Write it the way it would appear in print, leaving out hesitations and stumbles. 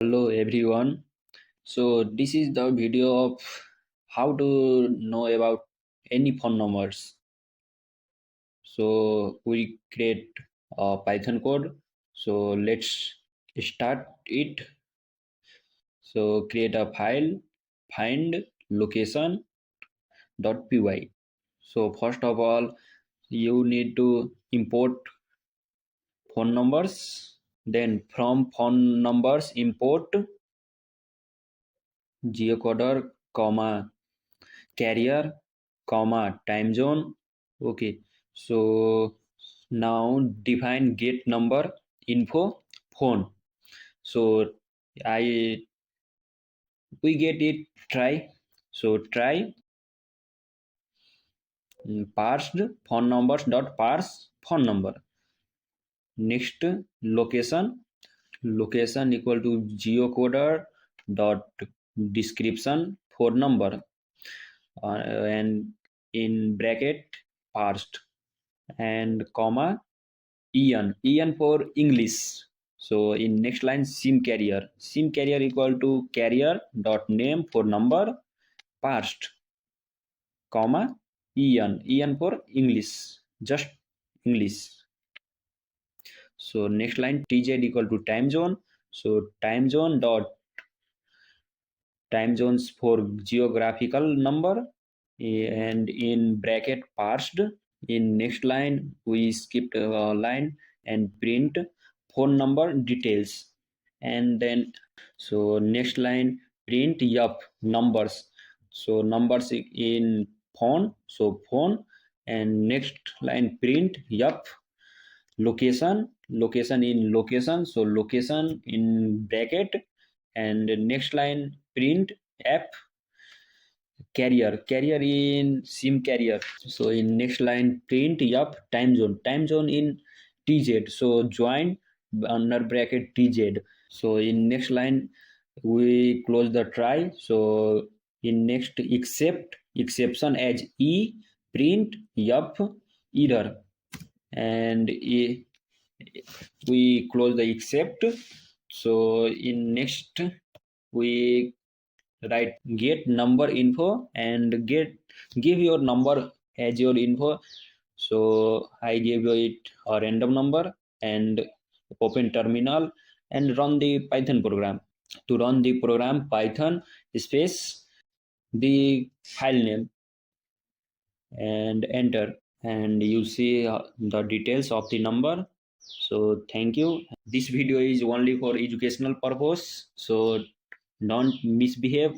Hello everyone. So this is the video of how to know about any phone numbers. So we create a Python code. So let's start it. So create a file, find location .py. So first of all, you need to import phone numbers. Then from phone numbers import geocoder, comma carrier, comma time zone. Okay, so now define get number info phone. So I we get it try. So try parsed phone numbers dot parse phone number. Next location equal to geocoder dot description phone number, and in bracket parsed, and comma en for English. So in next line sim carrier equal to carrier dot name for number parsed, comma en for English, just English. So next line tz equal to time zone. So time zone dot time zones for geographical number, and in bracket parsed. In next line we skipped a line and print phone number details, and then so next line print yup numbers. So numbers in phone, so phone, and next line print yup location in location, so location in bracket, and next line print app carrier in sim carrier. So in next line print yup time zone in tz, so join under bracket tz. So in next line we close the try. So in next exception as e print yup error, and we close the except. So in next we write get number info and give your number as your info. So I gave you it a random number, and open terminal and run the Python program. To run the program, Python space the file name and enter, and you see the details of the number. So thank you. This video is only for educational purpose, so don't misbehave.